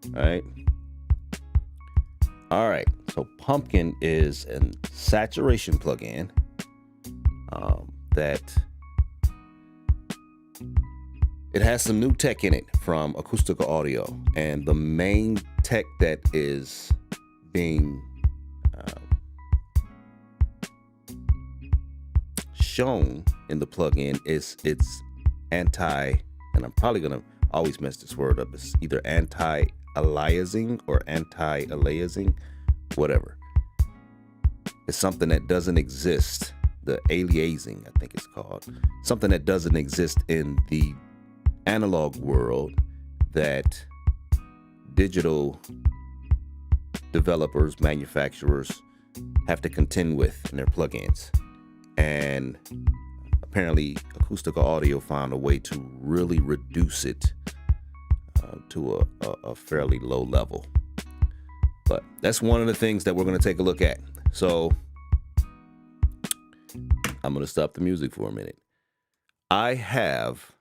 All right. All right. So Pumpkin is a saturation plugin that it has some new tech in it from Acustica Audio, and the main tech that is being shown in the plugin is its anti, and I'm probably gonna always mess this word up. It's either anti-aliasing or anti-aliasing, whatever. It's something that doesn't exist. The aliasing, I think it's called, something that doesn't exist in the analog world that digital developers, manufacturers have to contend with in their plugins. And apparently Acustica Audio found a way to really reduce it to a fairly low level. But that's one of the things that we're going to take a look at. So I'm going to stop the music for a minute. I have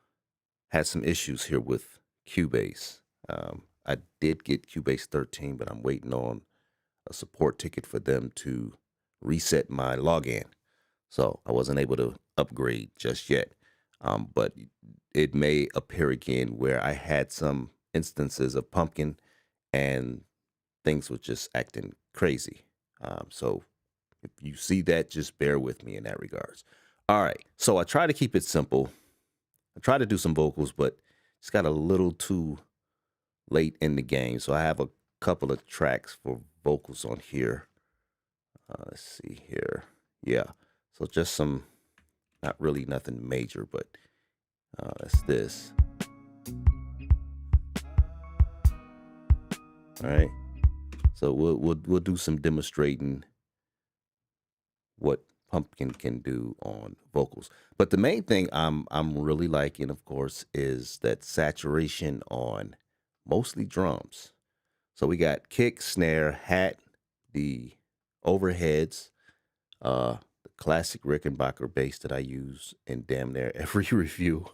had some issues here with Cubase. I did get Cubase 13, but I'm waiting on a support ticket for them to reset my login. So I wasn't able to upgrade just yet. But it may appear again where I had some instances of Pumpkin and things were just acting crazy. So if you see that, just bear with me in that regards. All right. So I try to keep it simple. I try to do some vocals, but it's got a little too late in the game. So I have a couple of tracks for vocals on here. Let's see here. Yeah. So just some, not really nothing major, but that's this. All right. So we'll do some demonstrating what Pumpkin can do on vocals. But the main thing I'm really liking, of course, is that saturation on mostly drums. So we got kick, snare, hat, the overheads, the classic Rickenbacker bass that I use in damn near every review.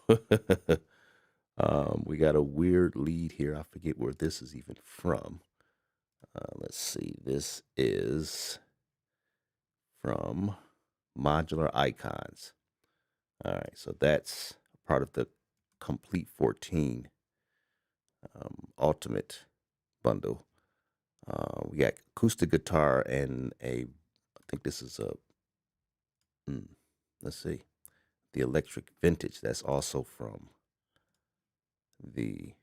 We got a weird lead here. I forget where this is even from. Let's see. This is from Modular Icons. All right, so that's part of the Complete 14 Ultimate bundle. We got acoustic guitar and I think this is let's see, the electric vintage. That's also from the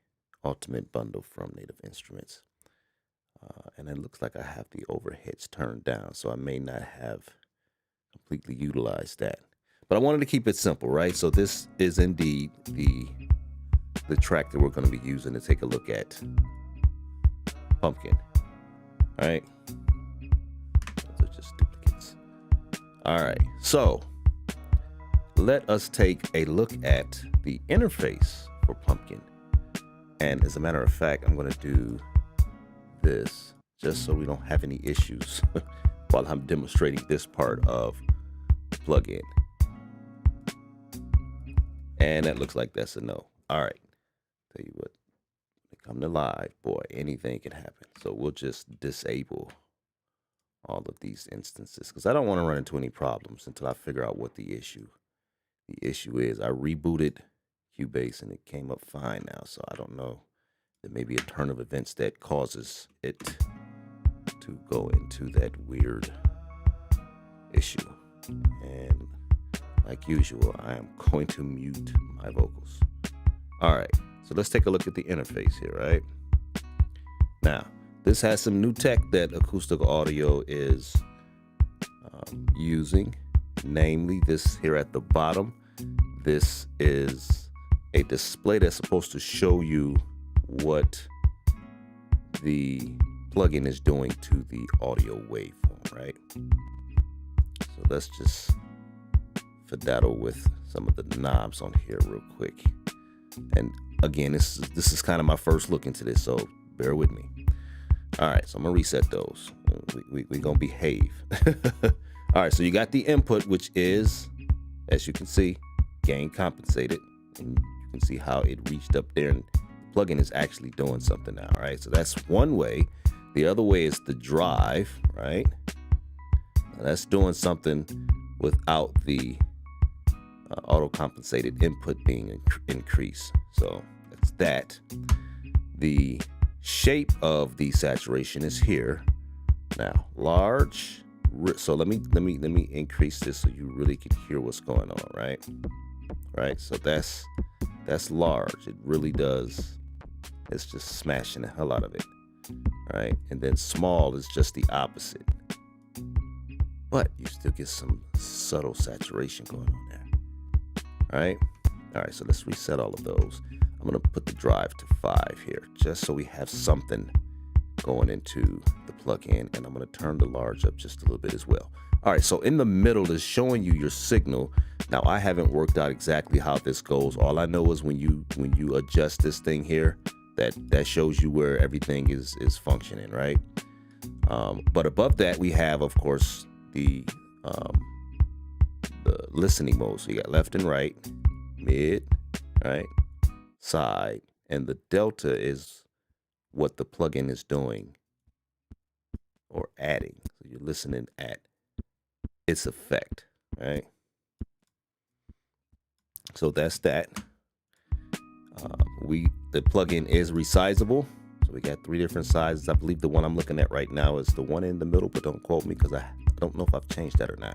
Ultimate bundle from Native Instruments. And it looks like I have the overheads turned down, so I may not have completely utilized that. But I wanted to keep it simple, right? So this is indeed the track that we're going to be using to take a look at Pumpkin. All right. Those are just duplicates. All right. So let us take a look at the interface for Pumpkin. And as a matter of fact, I'm going to do this just so we don't have any issues while I'm demonstrating this part of the plugin. And that looks like that's a no. All right. Tell you what, when it come to live, boy, anything can happen. So we'll just disable all of these instances because I don't want to run into any problems until I figure out what the issue is. I rebooted Cubase and it came up fine now. So I don't know. There may be a turn of events that causes it to go into that weird issue. And like usual, I am going to mute my vocals. All right, so let's take a look at the interface here, right? Now, this has some new tech that Acustica Audio is using, namely this here at the bottom. This is a display that's supposed to show you what the plugin is doing to the audio waveform, right? So let's just fiddle with some of the knobs on here real quick. And again, this is kind of my first look into this, so bear with me. All right, so I'm gonna reset those. We're gonna behave. All right, so you got the input, which is, as you can see, gain compensated. And you can see how it reached up there and plugin is actually doing something now, right? So that's one way. The other way is the drive, right? Now that's doing something without the auto compensated input being increased. So that's that. The shape of the saturation is here. Now large. So let me increase this so you really can hear what's going on, right? Right. So that's large. It really does. It's just smashing the hell out of it, right? And then small is just the opposite, but you still get some subtle saturation going on there, right? All right. So let's reset all of those. I'm gonna put the drive to 5 here, just so we have something going into the plug-in, and I'm going to turn the large up just a little bit as well. All right, so in the middle is showing you your signal. Now I haven't worked out exactly how this goes. All I know is when you adjust this thing here, that shows you where everything is functioning, right? But above that we have, of course, the listening mode. So you got left and right, mid, right, side, and the delta is what the plugin is doing or adding. So you're listening at its effect, right? So that's that. The plugin is resizable. So we got 3 different sizes. I believe the one I'm looking at right now is the one in the middle, but don't quote me because I don't know if I've changed that or not.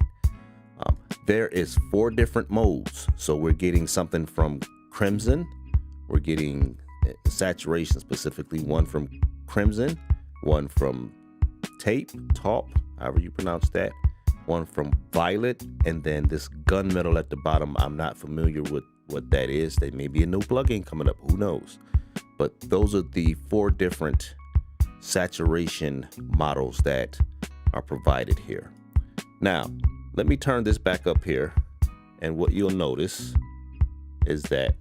There is 4 different modes. So we're getting something from Crimson. We're getting saturation, specifically one from Crimson, one from taupe, however you pronounce that, one from Violet, and then this gunmetal at the bottom. I'm not familiar with what that is. There may be a new plugin coming up, who knows? But those are the 4 different saturation models that are provided here. Now let me turn this back up here, and what you'll notice is that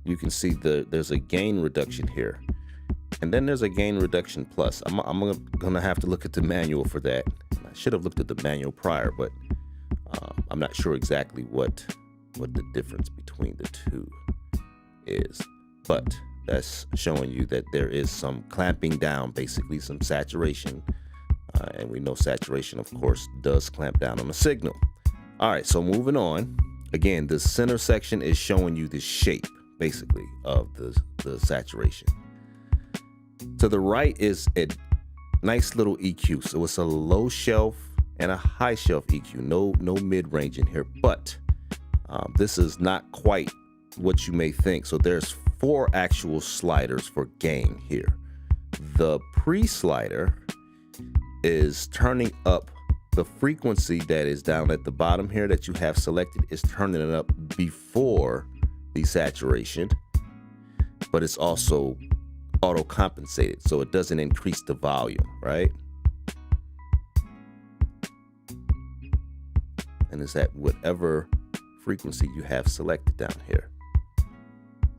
you can see there's a gain reduction here, and then there's a gain reduction plus. I'm gonna have to look at the manual for that. I should have looked at the manual prior, but I'm not sure exactly what the difference between the two is. But that's showing you that there is some clamping down, basically some saturation, and we know saturation, of course, does clamp down on the signal. All right, so moving on. Again, the center section is showing you the shape, basically, of the saturation. To the right is a nice little EQ. So it's a low shelf and a high shelf EQ. No mid-range in here, but this is not quite what you may think. So there's 4 actual sliders for gain here. The pre-slider is turning up the frequency that is down at the bottom here that you have selected, is turning it up before the saturation, but it's also auto compensated, so it doesn't increase the volume, right? And it's at whatever frequency you have selected down here.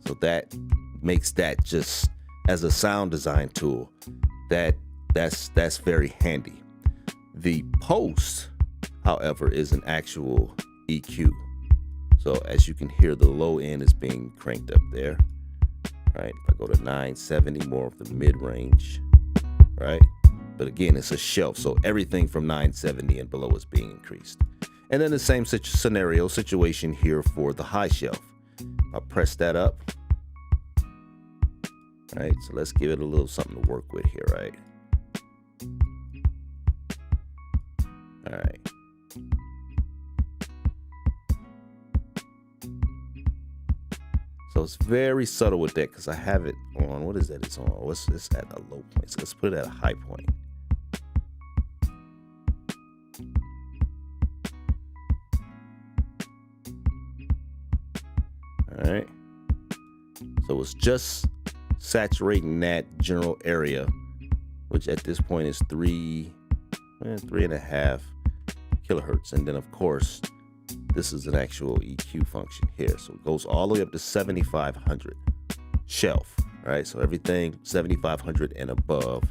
So that makes that, just as a sound design tool, that's very handy. The post, however, is an actual EQ. So as you can hear, the low end is being cranked up there, right? If I go to 970, more of the mid-range, right? But again, it's a shelf, so everything from 970 and below is being increased. And then the same situation here for the high shelf. I'll press that up. All right, so let's give it a little something to work with here, right? All right. So it's very subtle with that because I have it on, what is that? It's on, it's at a low point. So let's put it at a high point. All right. So it's just saturating that general area, which at this point is 3.5 kilohertz. And then of course, this is an actual EQ function here. So it goes all the way up to 7,500 shelf, right? So everything 7,500 and above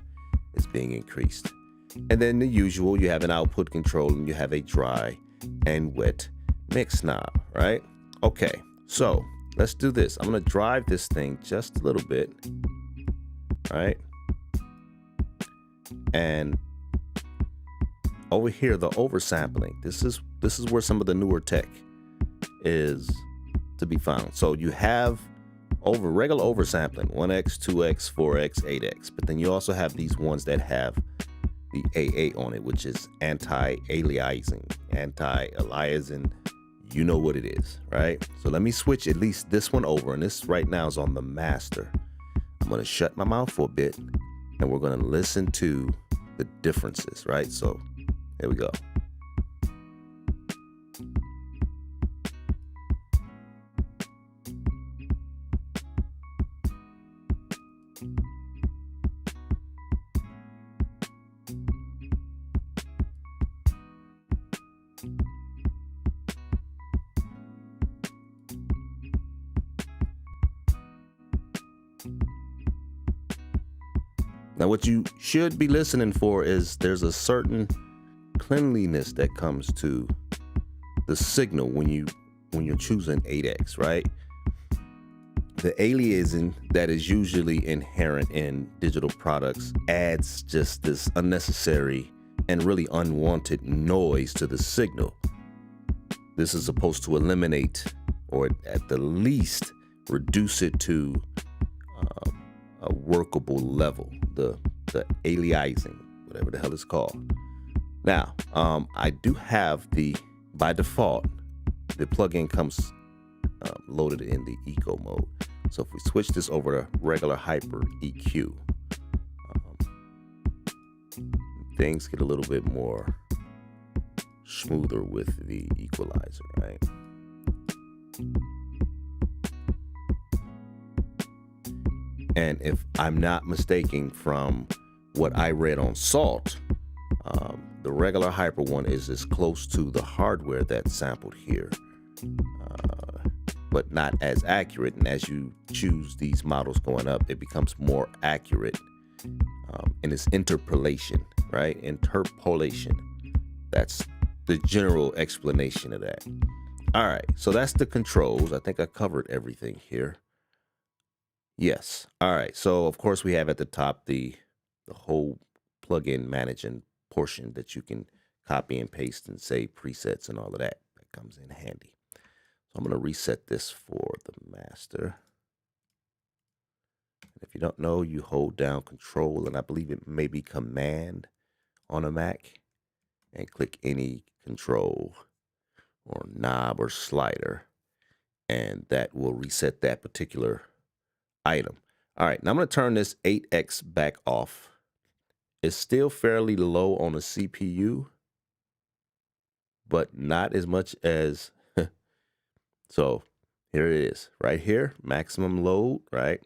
is being increased. And then the usual, you have an output control and you have a dry and wet mix knob, right? Okay, so let's do this. I'm going to drive this thing just a little bit, right? And over here, the oversampling. This is where some of the newer tech is to be found. So you have regular oversampling, 1x, 2x, 4x, 8x, but then you also have these ones that have the AA on it, which is anti-aliasing, anti-aliasing. You know what it is, right? So let me switch at least this one over, and this right now is on the master. I'm going to shut my mouth for a bit, and we're going to listen to the differences, right? So here we go. Now, what you should be listening for is there's a certain cleanliness that comes to the signal when you're choosing 8x, right? The aliasing that is usually inherent in digital products adds just this unnecessary and really unwanted noise to the signal. This is supposed to eliminate, or at the least reduce it to a workable level, the aliasing, whatever the hell it's called. Now, I do have by default, the plugin comes loaded in the eco mode. So if we switch this over to regular hyper EQ, things get a little bit more smoother with the equalizer, right? And if I'm not mistaken from what I read on Salt, the regular hyper one is as close to the hardware that's sampled here, but not as accurate. And as you choose these models going up, it becomes more accurate in its interpolation, right? Interpolation. That's the general explanation of that. All right, so that's the controls. I think I covered everything here. Yes. All right. So of course we have at the top the whole plugin managing portion that you can copy and paste and save presets and all of that. That comes in handy. So I'm going to reset this for the master. If you don't know, you hold down Control, and I believe it may be Command on a Mac, and click any control or knob or slider, and that will reset that particular item. All right, now I'm going to turn this 8x back off. It's still fairly low on the CPU, but not as much as so here it is right here, maximum load, right?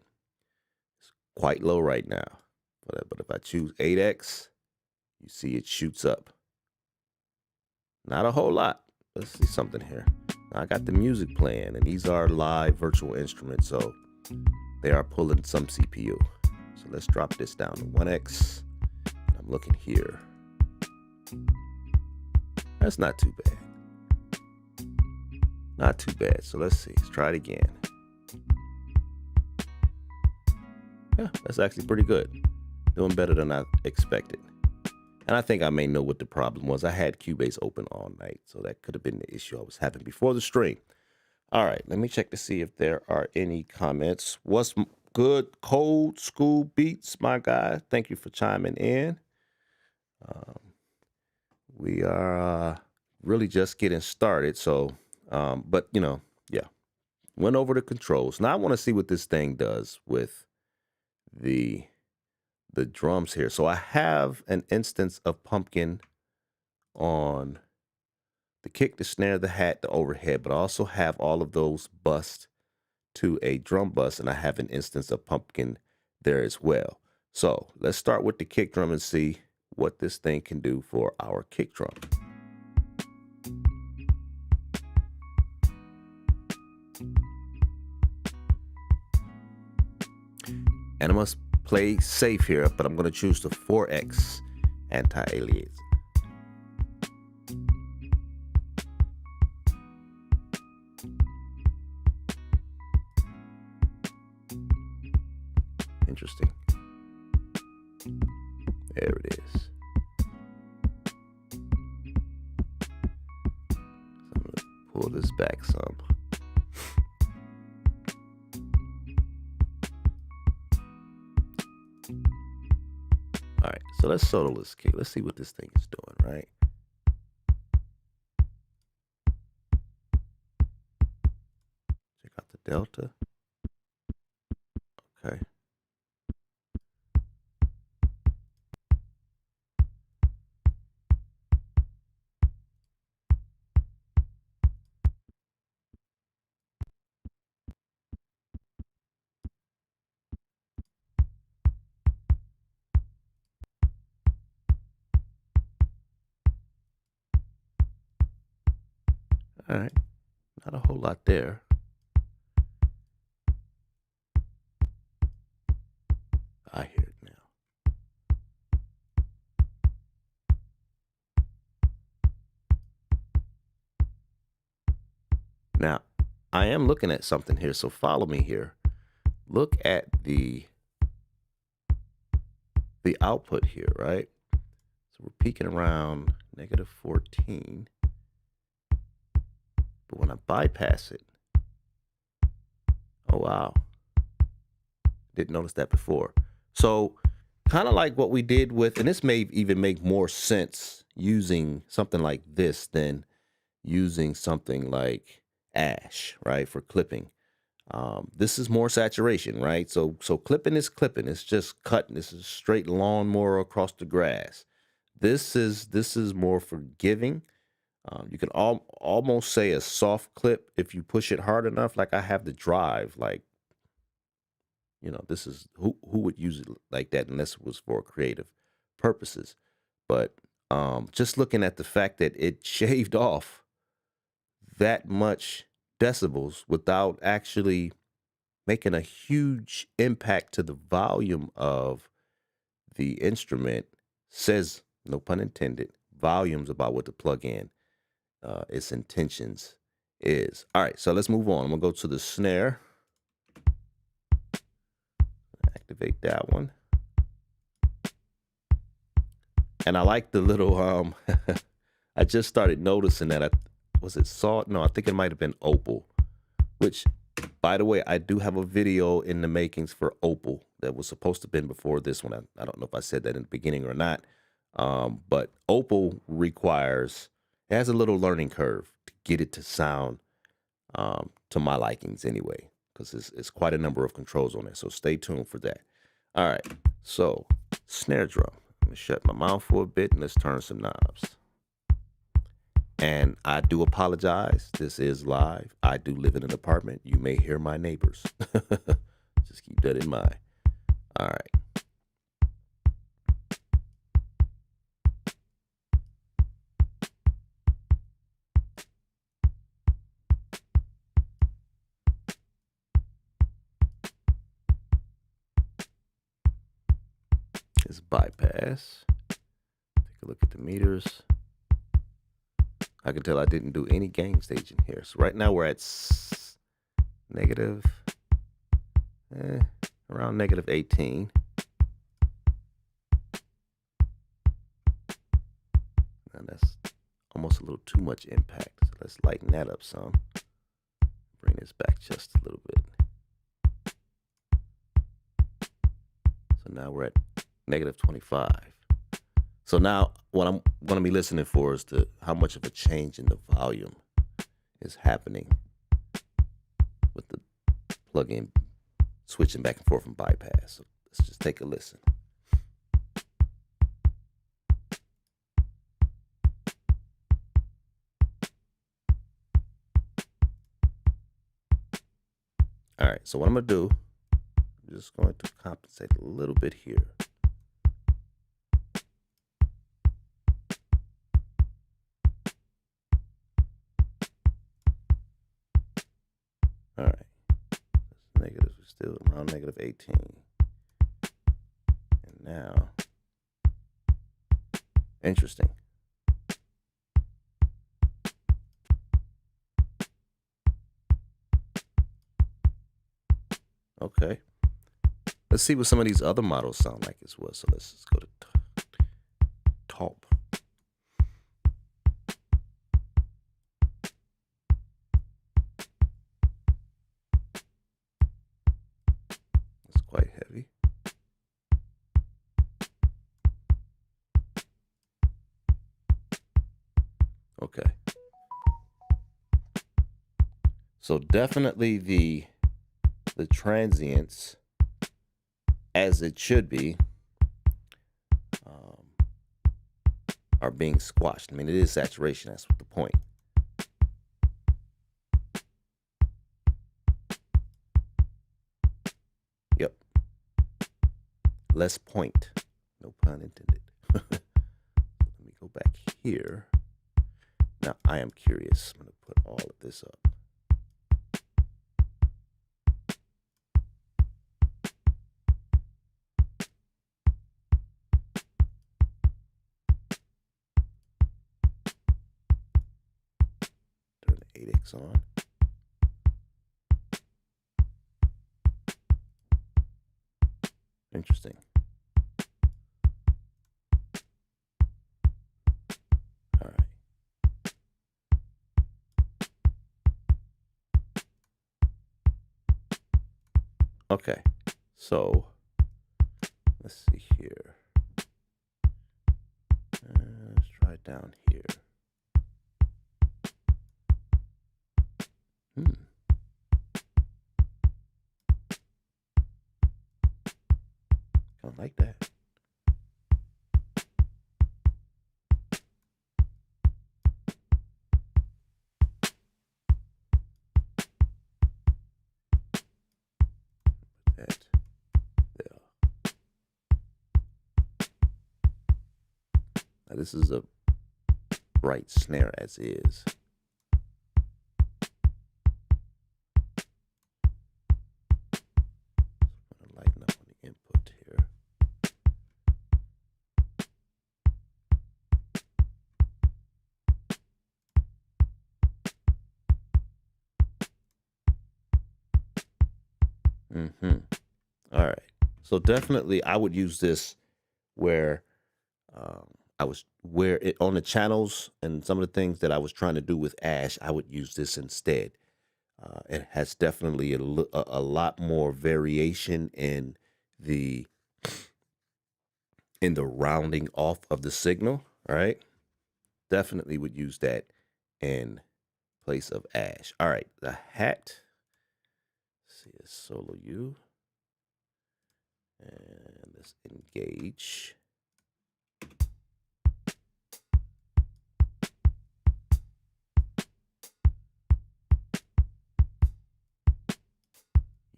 It's quite low right now, but if I choose 8x, you see it shoots up. Not a whole lot. Let's see something here. Now I got the music playing, and these are live virtual instruments, so they are pulling some CPU. So let's drop this down to 1x. I'm looking here. That's not too bad. Not too bad. So let's see. Let's try it again. Yeah, that's actually pretty good. Doing better than I expected. And I think I may know what the problem was. I had Cubase open all night, so that could have been the issue I was having before the stream. All right, let me check to see if there are any comments. What's good? Cold School Beats, my guy. Thank you for chiming in. We are really just getting started. So, but you know, yeah, went over the controls. Now I want to see what this thing does with the drums here. So I have an instance of Pumpkin on the kick, the snare, the hat, the overhead, but I also have all of those bussed to a drum bus, and I have an instance of Pumpkin there as well. So let's start with the kick drum and see what this thing can do for our kick drum. And I must play safe here, but I'm going to choose the 4x anti-aliasing. Interesting. There it is. I'm going to pull this back some. All right, so let's solo this kick. Let's see what this thing is doing, right? Check out the delta. Okay. All right, not a whole lot there. I hear it now. Now, I am looking at something here, so follow me here. Look at the output here, right? So we're peaking around negative 14. But when I bypass it, oh wow, didn't notice that before. So kind of like what we did with, and this may even make more sense using something like this than using something like Ash, right, for clipping. This is more saturation, right? So clipping is clipping. It's just cutting. This is straight lawnmower across the grass. This is more forgiving. You can almost say a soft clip if you push it hard enough. Like I have the drive, like, you know, this is who would use it like that unless it was for creative purposes. But just looking at the fact that it shaved off that much decibels without actually making a huge impact to the volume of the instrument says, no pun intended, volumes about what the plug-in, its intentions is. All right, so let's move on. I'm gonna go to the snare. Activate that one. And I like the little, I just started noticing that, was it salt? No, I think it might have been opal, which, by the way, I do have a video in the makings for opal that was supposed to have been before this one. I don't know if I said that in the beginning or not. But opal requires, it has a little learning curve to get it to sound to my likings anyway, because it's quite a number of controls on it. So stay tuned for that. All right, so snare drum. Let me shut my mouth for a bit and let's turn some knobs. And I do apologize. This is live. I do live in an apartment. You may hear my neighbors. Just keep that in mind. All right. It's bypass. Take a look at the meters. I can tell I didn't do any gain staging here. So right now we're at negative, around negative 18. And that's almost a little too much impact. So let's lighten that up some. Bring this back just a little bit. So now we're at negative 25. So now what I'm going to be listening for is how much of a change in the volume is happening with the plug-in switching back and forth from bypass. So let's just take a listen. All right, so what I'm going to do, I'm just going to compensate a little bit here. All right, that's negative, we're still around negative 18. And now, interesting. Okay, Let's see what some of these other models sound like as well. So let's just go to top. It's quite heavy. Okay. So definitely the transients, as it should be, are being squashed. I mean, it is saturation. That's the point. Yep. Less point. No pun intended. Let me go back here. Now, I am curious. I'm going to put all of this up. Turn the 8X on. Interesting. All right. Okay. So let's see here. Let's try it down here. I like that. That there. Now this is a bright snare as is. I'm gonna lighten up on the input here. All right. So definitely, I would use this where I was on the channels and some of the things that I was trying to do with Ash. I would use this instead. It has definitely a lot more variation in the rounding off of the signal. All right. Definitely would use that in place of Ash. All right. The hat. Let's see, it's solo U. And let's engage.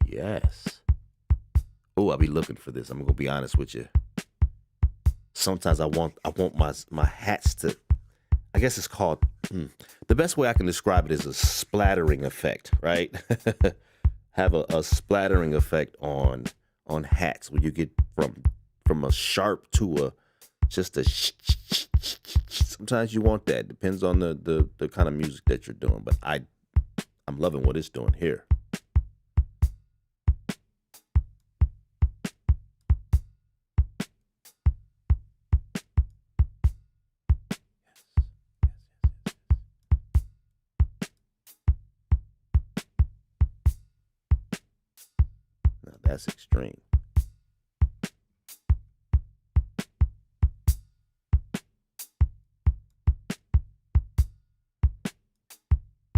Yes. Oh, I'll be looking for this. I'm gonna be honest with you. Sometimes I want my hats to. I guess it's called. The best way I can describe it is a splattering effect, right? Have a splattering effect on hats when you get from a sharp to a just a. Sometimes you want that. Depends on the kind of music that you're doing. But I'm loving what it's doing here. Now that's extreme.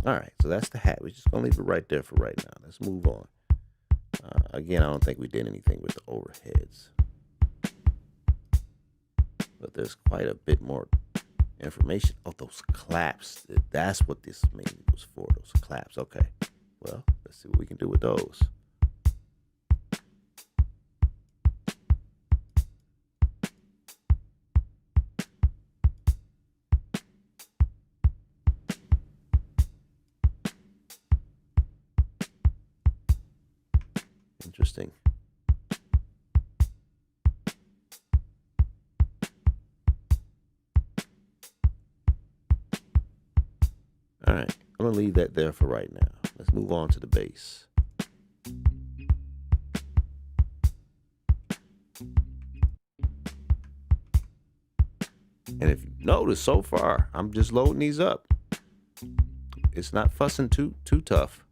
All right, so that's the hat. We're just gonna leave it right there for right now. Let's move on. Again, I don't think we did anything with the overheads, but there's quite a bit more information. Oh, those claps. That's what this mainly was for. Those claps. Okay. Well, let's see what we can do with those. Interesting. All right, I'm gonna leave that there for right now. Let's move on to the bass. And if you notice so far, I'm just loading these up. It's not fussing too tough.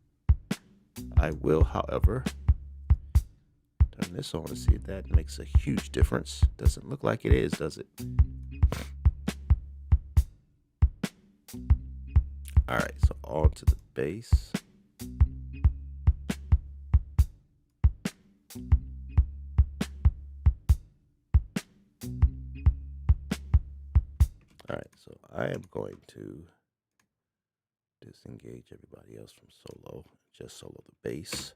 I will, however, turn this on to see if that makes a huge difference. Doesn't look like it is, does it? All right, so on to the bass. All right, so I am going to disengage everybody else from solo, just solo the bass.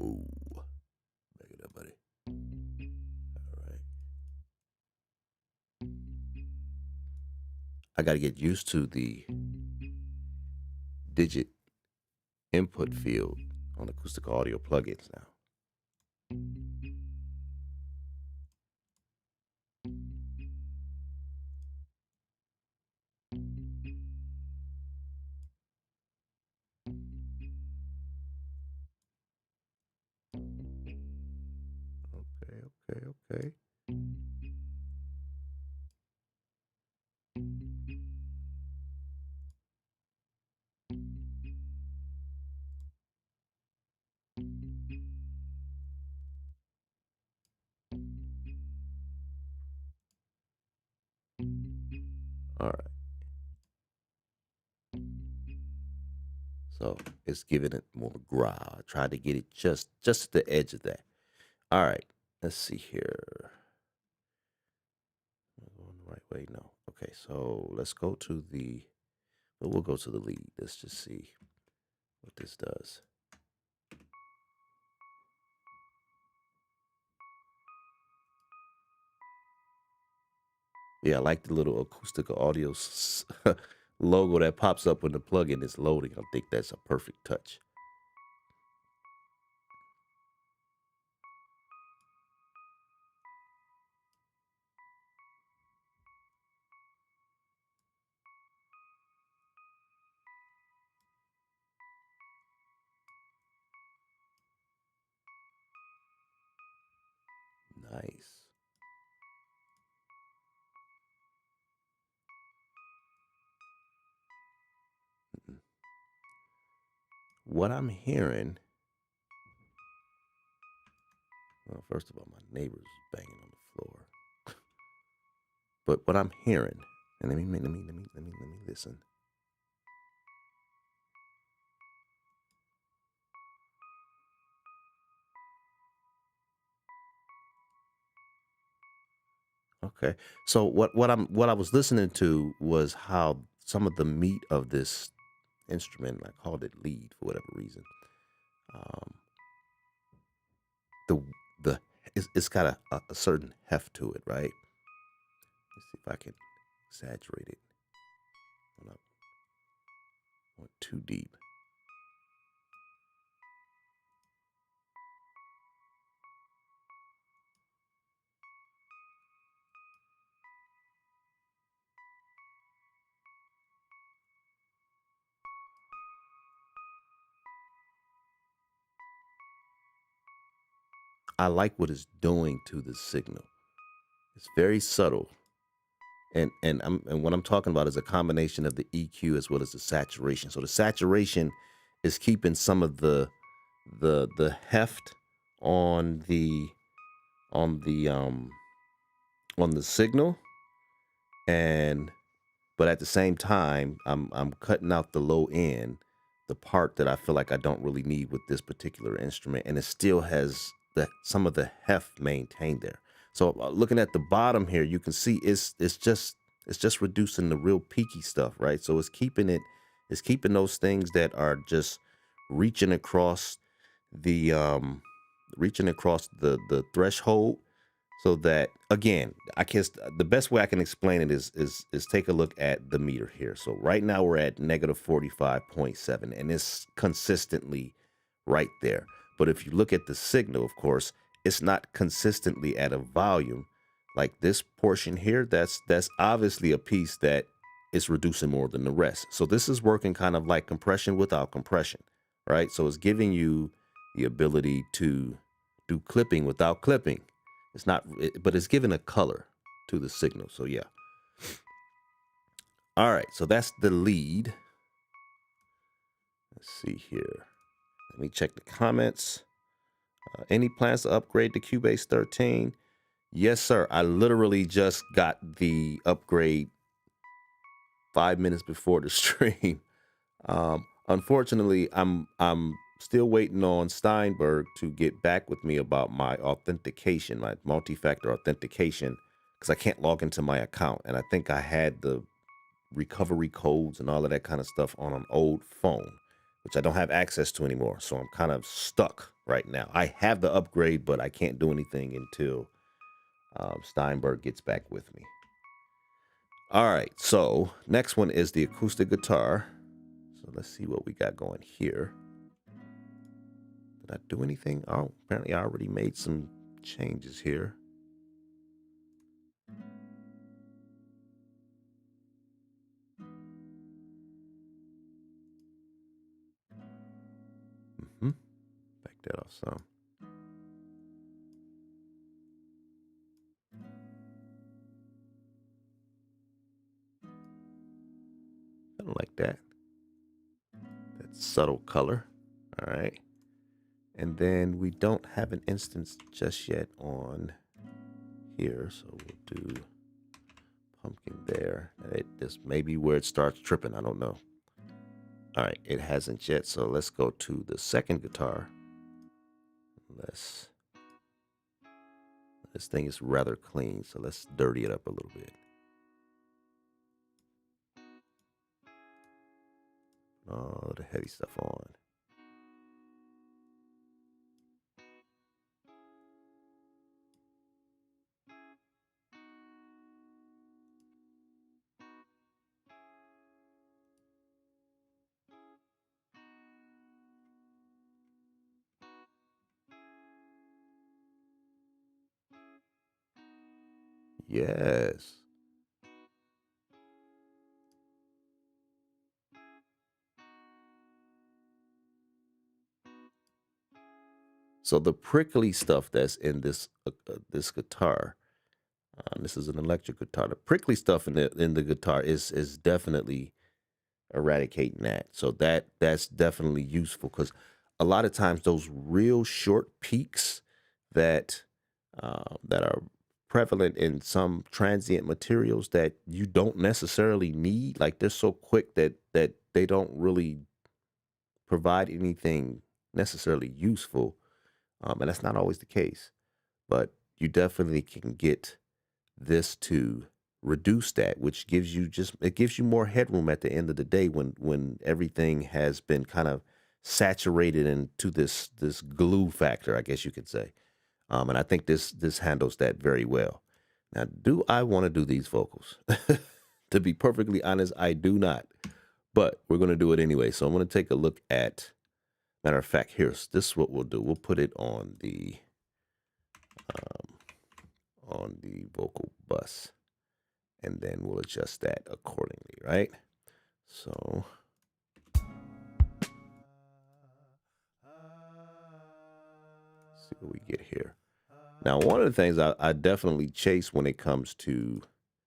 Ooh, back it up, buddy. All right. I got to get used to the digit input field on Acustica audio plugins now. Okay. All right. So it's giving it more growl. I tried to get it just the edge of that. All right. Let's see here. Am I going the right way? No. Okay. So let's go to the. Well, we'll go to the lead. Let's just see what this does. Yeah, I like the little Acustica audio logo that pops up when the plugin is loading. I think that's a perfect touch. Nice. What I'm hearing. Well, first of all, my neighbor's banging on the floor. But what I'm hearing, and let me listen. Okay. So what I was listening to was how some of the meat of this instrument, I called it lead for whatever reason. Um, the the it's got a certain heft to it, right? Let's see if I can exaggerate it. I'm not going too deep. I like what it's doing to the signal. It's very subtle. And what I'm talking about is a combination of the EQ as well as the saturation. So the saturation is keeping some of the heft on the on the um on the signal, and but at the same time I'm cutting out the low end, the part that I feel like I don't really need with this particular instrument, and it still has the some of the heft maintained there. So looking at the bottom here, you can see it's just reducing the real peaky stuff, right? So it's keeping those things that are just reaching across the the threshold, so that again, I guess the best way I can explain it is take a look at the meter here. So right now we're at negative 45.7, and it's consistently right there. But if you look at the signal, of course, it's not consistently at a volume like this portion here. That's obviously a piece that it's reducing more than the rest. So this is working kind of like compression without compression, right? So it's giving you the ability to do clipping without clipping. It's not, but it's giving a color to the signal. So yeah. All right, so that's the lead. Let's see here. Let me check the comments. Any plans to upgrade to Cubase 13? Yes, sir. I literally just got the upgrade 5 minutes before the stream. Unfortunately, I'm still waiting on Steinberg to get back with me about my authentication, my multi-factor authentication, because I can't log into my account. And I think I had the recovery codes and all of that kind of stuff on an old phone, which I don't have access to anymore. So I'm kind of stuck right now. I have the upgrade, but I can't do anything until Steinberg gets back with me. All right, so next one is the acoustic guitar. So let's see what we got going here. Did I do anything? Oh, apparently I already made some changes here. Back that off some. I don't like that. That subtle color. All right. And then we don't have an instance just yet on here. So we'll do pumpkin there. It just maybe where it starts tripping. I don't know. All right. It hasn't yet. So let's go to the second guitar. This thing is rather clean. So let's dirty it up a little bit. All the heavy stuff on. Yes. So the prickly stuff that's in this this guitar, this is an electric guitar. The prickly stuff in the guitar is definitely eradicating that. So that's definitely useful because a lot of times those real short peaks that that are prevalent in some transient materials that you don't necessarily need, like they're so quick that they don't really provide anything necessarily useful, and that's not always the case. But you definitely can get this to reduce that, which gives you it gives you more headroom at the end of the day when everything has been kind of saturated into this glue factor, I guess you could say. And I think this handles that very well. Now, do I want to do these vocals? To be perfectly honest, I do not. But we're going to do it anyway. So I'm going to take a look at, matter of fact, this is what we'll do. We'll put it on the vocal bus, and then we'll adjust that accordingly, right? So let's see what we get here. Now, one of the things I definitely chase when it comes to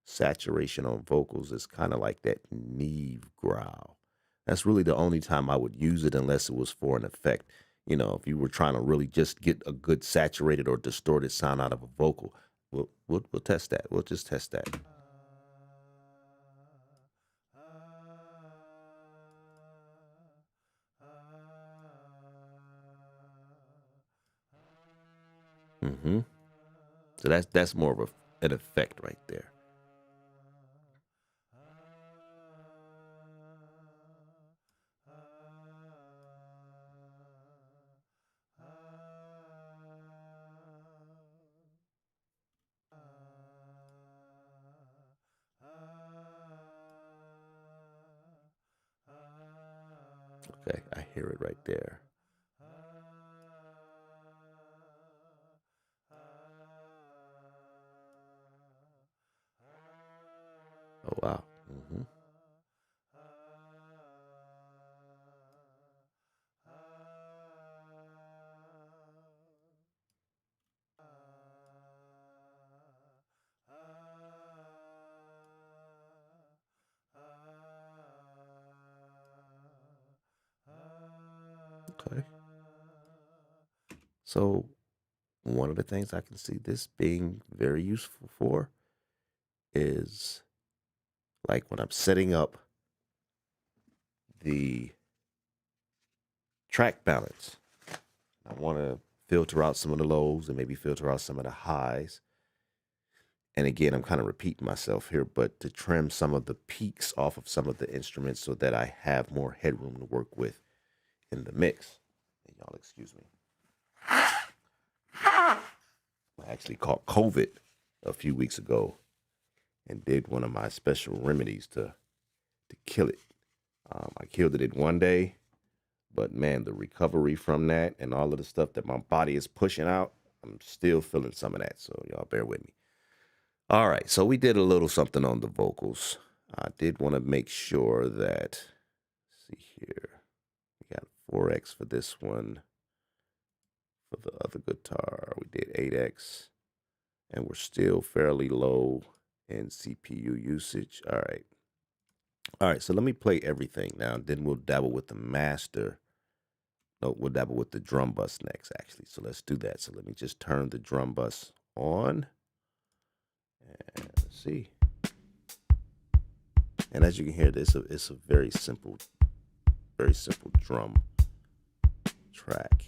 saturation on vocals is kind of like that Neve growl. That's really the only time I would use it unless it was for an effect. You know, if you were trying to really just get a good saturated or distorted sound out of a vocal, we'll test that. We'll just test that. So that's more of an effect right there. Okay, I hear it right there. Oh, wow. Okay. So one of the things I can see this being very useful for is like when I'm setting up the track balance. I want to filter out some of the lows and maybe filter out some of the highs. And again, I'm kind of repeating myself here, but to trim some of the peaks off of some of the instruments so that I have more headroom to work with in the mix. And y'all excuse me. I actually caught COVID a few weeks ago and did one of my special remedies to kill it. I killed it in one day, but man, the recovery from that and all of the stuff that my body is pushing out, I'm still feeling some of that. So y'all bear with me. All right, so we did a little something on the vocals. I did want to make sure that, let's see here, we got 4x for this one. For the other guitar, we did 8x, and we're still fairly low in CPU usage. All right, so let me play everything now, and then we'll dabble with the master. No, we'll dabble with the drum bus next, actually. So let's do that. So let me just turn the drum bus on. And let's see. And as you can hear, it's a very simple drum track.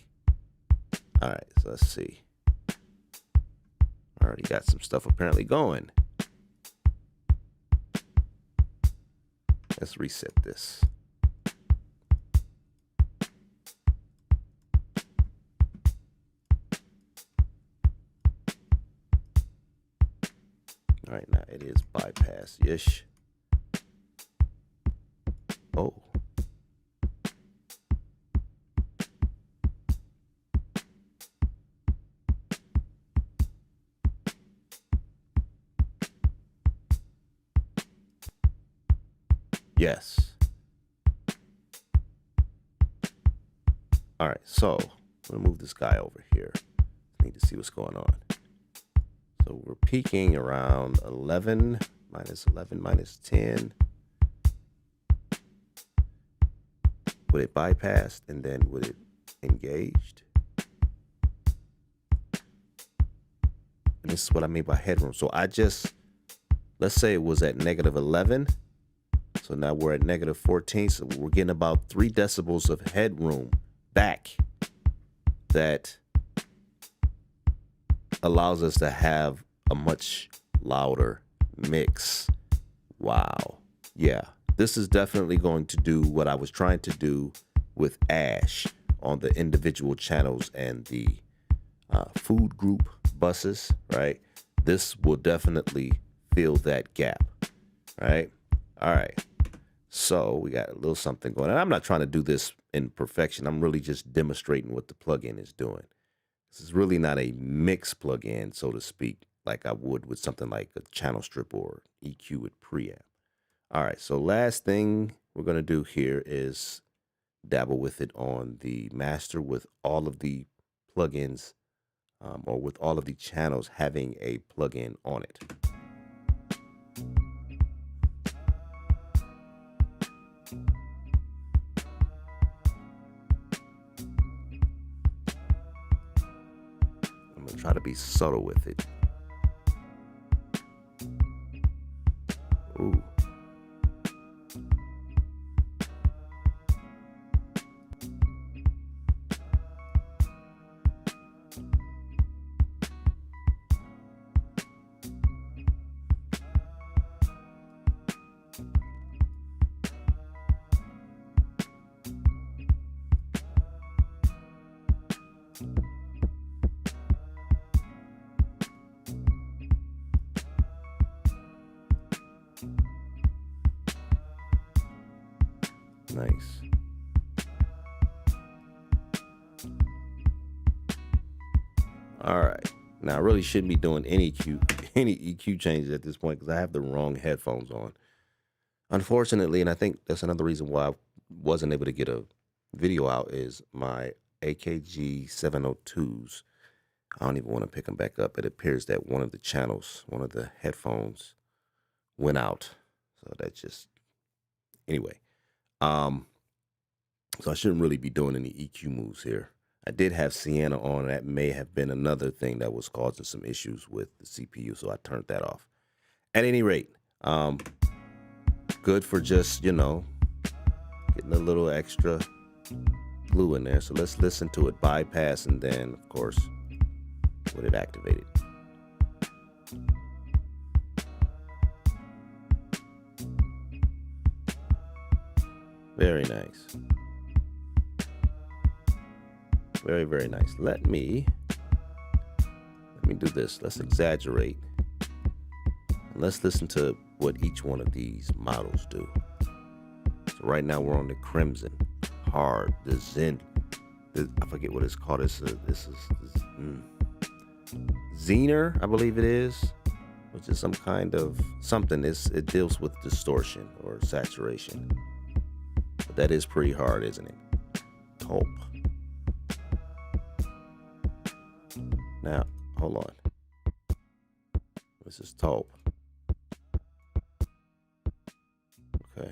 All right, so let's see. I already got some stuff apparently going. Let's reset this. All right, now it is bypass-ish. Oh. Yes. All right, so I'm gonna move this guy over here. Need to see what's going on. So we're peaking around 11, minus 10. With it bypassed and then with it engaged. And this is what I mean by headroom. So let's say it was at negative 11. So now we're at negative 14. So we're getting about 3 decibels of headroom back that allows us to have a much louder mix. Wow. Yeah. This is definitely going to do what I was trying to do with Ash on the individual channels and the food group buses, right? This will definitely fill that gap, right? All right. So we got a little something going on. I'm not trying to do this in perfection. I'm really just demonstrating what the plugin is doing. This is really not a mix plugin, so to speak, like I would with something like a channel strip or EQ with preamp. All right, so last thing we're going to do here is dabble with it on the master with all of the plugins or with all of the channels having a plugin on it. I'm going to try to be subtle with it. Ooh. Nice. All right. Now I really shouldn't be doing any EQ changes at this point because I have the wrong headphones on. Unfortunately, and I think that's another reason why I wasn't able to get a video out is my AKG 702s. I don't even want to pick them back up. It appears that one of the channels, one of the headphones went out. So that's just, anyway. So I shouldn't really be doing any EQ moves here. I did have Sienna on. That may have been another thing that was causing some issues with the CPU, so I turned that off. At any rate, good for just, getting a little extra glue in there. So let's listen to it bypass, and then, of course, with it activated. Very nice. Very, very nice. Let me do this. Let's exaggerate. And let's listen to what each one of these models do. So right now we're on the Crimson, Hard, the Zen. I forget what it's called. This is Zener, I believe it is, which is some kind of something. It deals with distortion or saturation. But that is pretty hard, isn't it? Taupe. Now, hold on. This is taupe. Okay.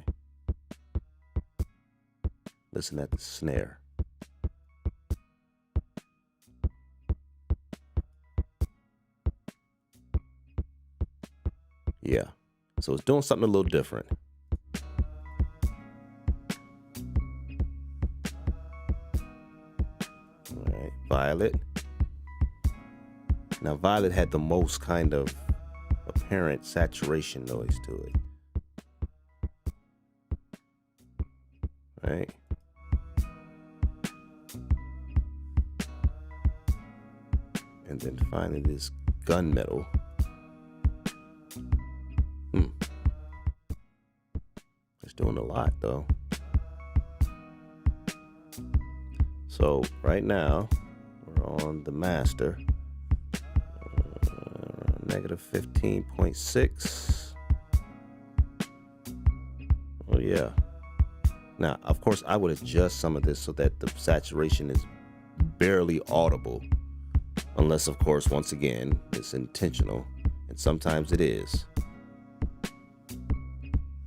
Listen at the snare. Yeah. So it's doing something a little different. All right. Violet. Now, Violet had the most kind of apparent saturation noise to it. Right? And then finally this gunmetal. It's doing a lot though. So right now we're on the master. Negative 15.6. Oh yeah. Now, of course, I would adjust some of this so that the saturation is barely audible. Unless, of course, once again, it's intentional. And sometimes it is.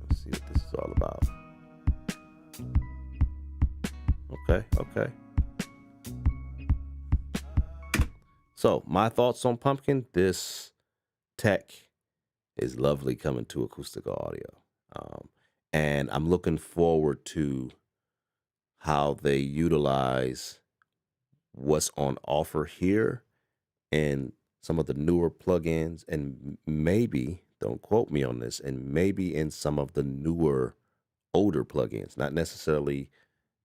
Let's see what this is all about. Okay. So, my thoughts on Pumpkin. This tech is lovely coming to Acustica Audio. And I'm looking forward to how they utilize what's on offer here and some of the newer plugins, and maybe, don't quote me on this, and maybe in some of the newer, older plugins, not necessarily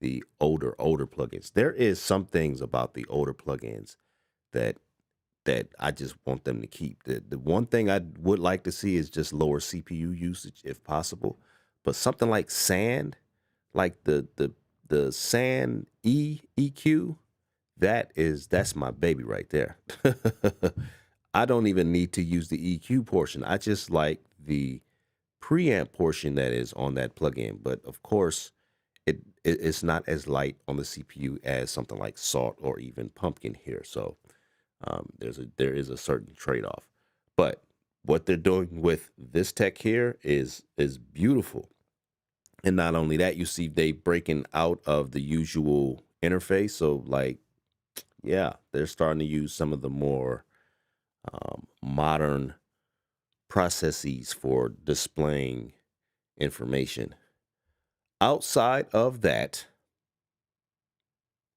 the older plugins. There is some things about the older plugins that I just want them to keep. The one thing I would like to see is just lower CPU usage if possible. But something like Sand, like the Sand EQ, that's my baby right there. I don't even need to use the EQ portion. I just like the preamp portion that is on that plugin. But of course, it's not as light on the CPU as something like Salt or even Pumpkin here. So there is a certain trade-off. But what they're doing with this tech here is beautiful. And not only that, you see they breaking out of the usual interface. So like, yeah, they're starting to use some of the more modern processes for displaying information. Outside of that,